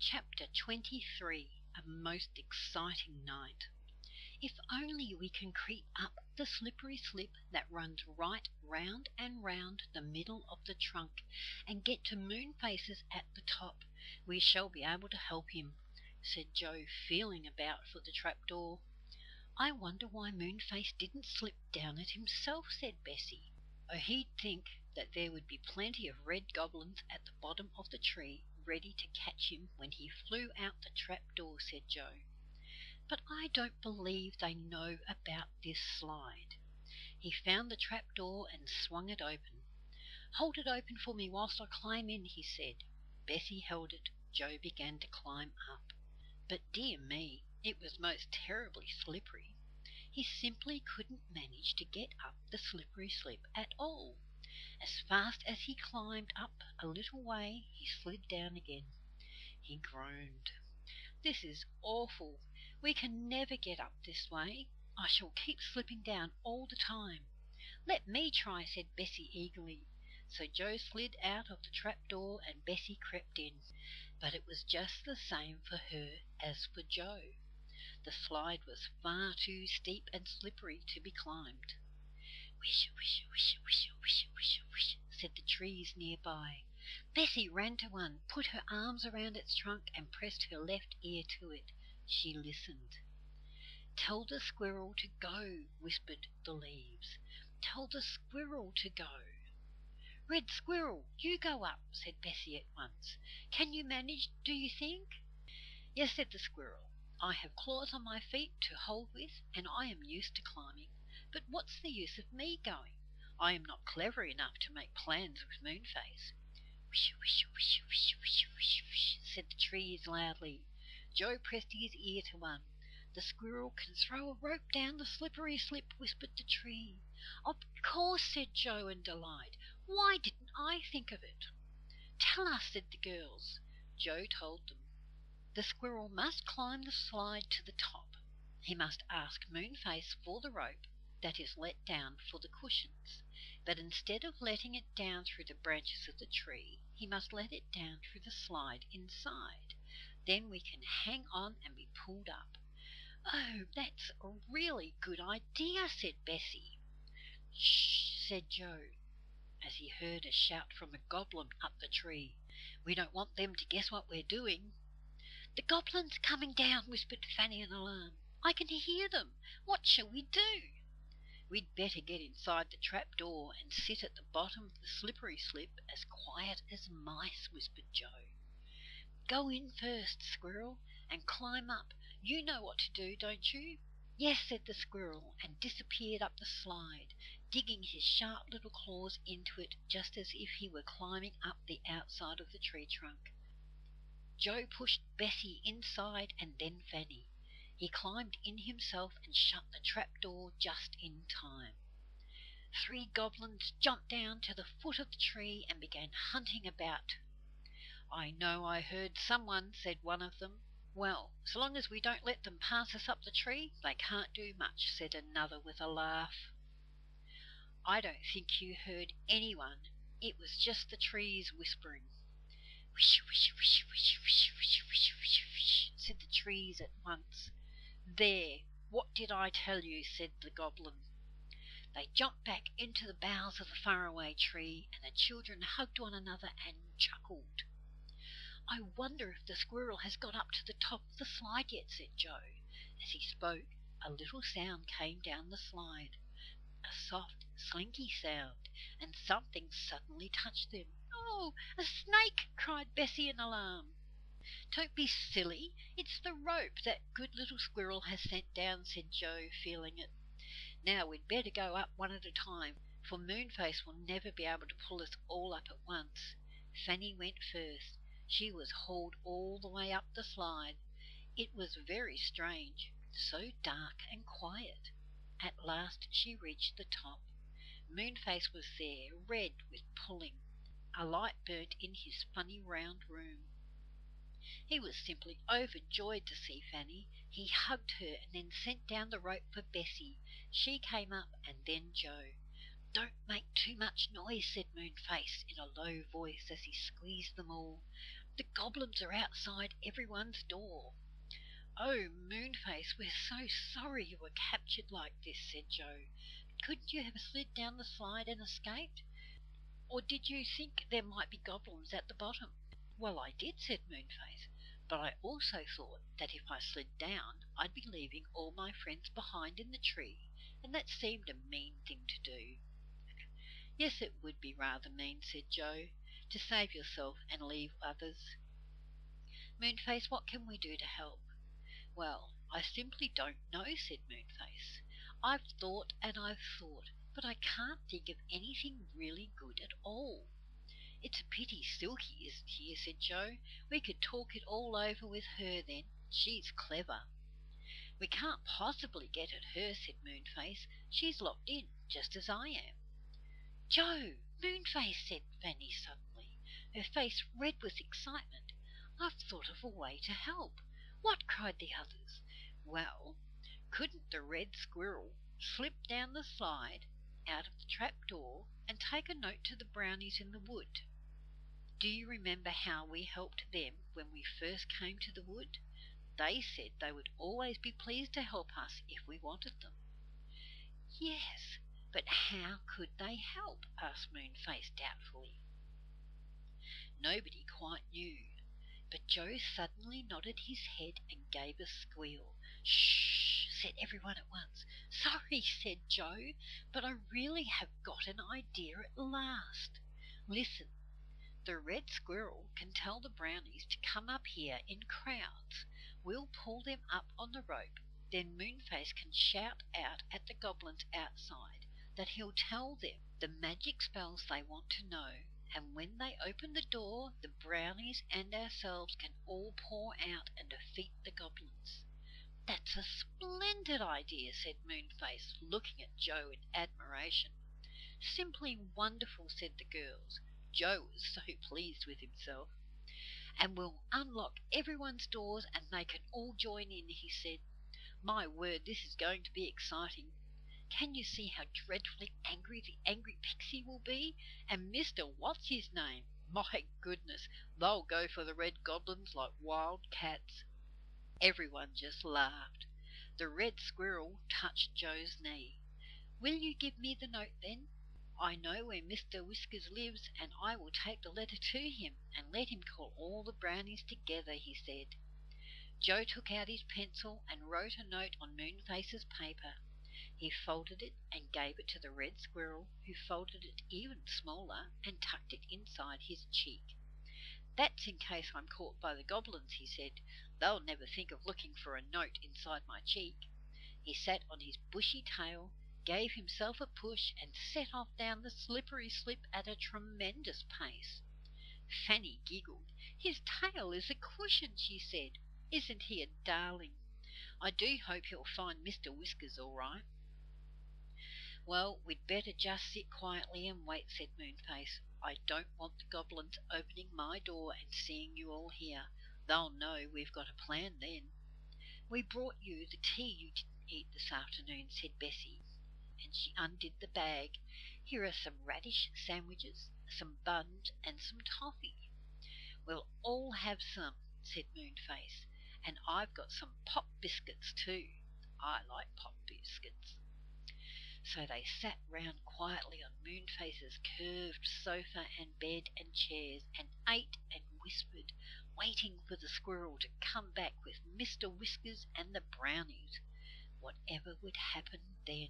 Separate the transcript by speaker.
Speaker 1: Chapter 23. A Most Exciting Night. If only we can creep up the slippery slip that runs right round and round the middle of the trunk and get to Moonface's at the top, we shall be able to help him, said Joe, feeling about for the trapdoor. I wonder why Moonface didn't slip down it himself, said Bessie. Oh, he'd think that there would be plenty of red goblins at the bottom of the tree ready to catch him when he flew out the trapdoor, said Joe. But I don't believe they know about this slide. He found the trapdoor and swung it open. Hold it open for me whilst I climb in, he said. Bessie held it. Joe began to climb up. But dear me, it was most terribly slippery. He simply couldn't manage to get up the slippery slip at all. As fast as he climbed up a little way, he slid down again. He groaned. This is awful. We can never get up this way. I shall keep slipping down all the time. Let me try, said Bessie eagerly. So Joe slid out of the trapdoor and Bessie crept in. But it was just the same for her as for Joe. The slide was far too steep and slippery to be climbed. Wish, wish, wish, wish, wish, wish, wish, said the trees nearby. Bessie ran to one, put her arms around its trunk and pressed her left ear to it. She listened. Tell the squirrel to go, whispered the leaves. Tell the squirrel to go. Red Squirrel, you go up, said Bessie at once. Can you manage, do you think? Yes, said the squirrel. I have claws on my feet to hold with, and I am used to climbing. But what's the use of me going? I am not clever enough to make plans with Moonface. Wish, wish, wish, wish, wish, wish, wish, said the trees loudly. Joe pressed his ear to one. The squirrel can throw a rope down the slippery slip, whispered the tree. Of course, said Joe in delight. Why didn't I think of it? Tell us, said the girls. Joe told them. The squirrel must climb the slide to the top. He must ask Moonface for the rope that is let down for the cushions. But instead of letting it down through the branches of the tree, he must let it down through the slide inside. Then we can hang on and be pulled up. Oh, that's a really good idea, said Bessie. Shh, said Joe, as he heard a shout from a goblin up the tree. We don't want them to guess what we're doing. The goblin's coming down, whispered Fanny in alarm. I can hear them. What shall we do? We'd better get inside the trapdoor and sit at the bottom of the slippery slip as quiet as mice, whispered Joe. Go in first, Squirrel, and climb up. You know what to do, don't you? Yes, said the squirrel, and disappeared up the slide, digging his sharp little claws into it just as if he were climbing up the outside of the tree trunk. Joe pushed Bessie inside and then Fanny. He climbed in himself and shut the trapdoor just in time. 3 goblins jumped down to the foot of the tree and began hunting about. I know I heard someone, said one of them. Well, so long as we don't let them pass us up the tree, they can't do much, said another with a laugh. I don't think you heard anyone. It was just the trees whispering. Wish, wish, wish, wish, wish, wish, wish, wish, wish, said the trees at once. There, what did I tell you, said the goblin. They jumped back into the boughs of the faraway tree, and the children hugged one another and chuckled. I wonder if the squirrel has got up to the top of the slide yet, said Joe. As he spoke, a little sound came down the slide, a soft, slinky sound, and something suddenly touched them. Oh, a snake, cried Bessie in alarm. Don't be silly. It's the rope that good little squirrel has sent down, said Joe, feeling it. Now we'd better go up one at a time, for Moonface will never be able to pull us all up at once. Fanny went first. She was hauled all the way up the slide. It was very strange, so dark and quiet. At last she reached the top. Moonface was there, red with pulling. A light burnt in his funny round room. He was simply overjoyed to see Fanny. He hugged her and then sent down the rope for Bessie. She came up and then Joe. Don't make too much noise, said Moonface in a low voice as he squeezed them all. The goblins are outside everyone's door." "Oh, Moonface, we're so sorry you were captured like this," said Joe. "Couldn't you have slid down the slide and escaped? Or did you think there might be goblins at the bottom?" "Well, I did," said Moonface, "but I also thought that if I slid down I'd be leaving all my friends behind in the tree, and that seemed a mean thing to do." "Yes, it would be rather mean," said Joe, "to save yourself and leave others. Moonface, what can we do to help?" "Well, I simply don't know," said Moonface. "I've thought and I've thought, but I can't think of anything really good at all." "It's a pity Silky isn't here," said Joe. "We could talk it all over with her then. She's clever." "We can't possibly get at her," said Moonface. "She's locked in, just as I am." "Joe! Moonface!" said Fanny suddenly, her face red with excitement. "I've thought of a way to help." "What?" cried the others. "Well, couldn't the red squirrel slip down the slide out of the trap door and take a note to the brownies in the wood? Do you remember how we helped them when we first came to the wood? They said they would always be pleased to help us if we wanted them." "Yes, but how could they help?" asked Moonface doubtfully. Nobody quite knew, but Joe suddenly nodded his head and gave a squeal. "Shh!" said everyone at once. "Sorry," said Joe, "but I really have got an idea at last. Listen. The red squirrel can tell the brownies to come up here in crowds. We'll pull them up on the rope. Then Moonface can shout out at the goblins outside that he'll tell them the magic spells they want to know, and when they open the door the brownies and ourselves can all pour out and defeat the goblins." "That's a splendid idea," said Moonface, looking at Joe in admiration. "Simply wonderful," said the girls. Joe was so pleased with himself. "And we'll unlock everyone's doors and they can all join in," he said. "My word, this is going to be exciting. Can you see how dreadfully angry the angry pixie will be? And Mr. What's-his-name? My goodness, they'll go for the red goblins like wild cats." Everyone just laughed. The red squirrel touched Joe's knee. "Will you give me the note then? I know where Mr. Whiskers lives, and I will take the letter to him, and let him call all the brownies together," he said. Joe took out his pencil and wrote a note on Moonface's paper. He folded it and gave it to the red squirrel, who folded it even smaller and tucked it inside his cheek. "That's in case I'm caught by the goblins," he said. "They'll never think of looking for a note inside my cheek." He sat on his bushy tail, gave himself a push, and set off down the slippery slip at a tremendous pace. Fanny giggled. "His tail is a cushion," she said. "Isn't he a darling? I do hope he'll find Mr. Whiskers all right." "Well, we'd better just sit quietly and wait," said Moonface. "I don't want the goblins opening my door and seeing you all here. They'll know we've got a plan then." "We brought you the tea you didn't eat this afternoon," said Bessie, and she undid the bag. "Here are some radish sandwiches, some buns, and some toffee." "We'll all have some," said Moonface, "and I've got some pop biscuits too. I like pop biscuits." So they sat round quietly on Moonface's curved sofa and bed and chairs, and ate and whispered, waiting for the squirrel to come back with Mr. Whiskers and the brownies. Whatever would happen then?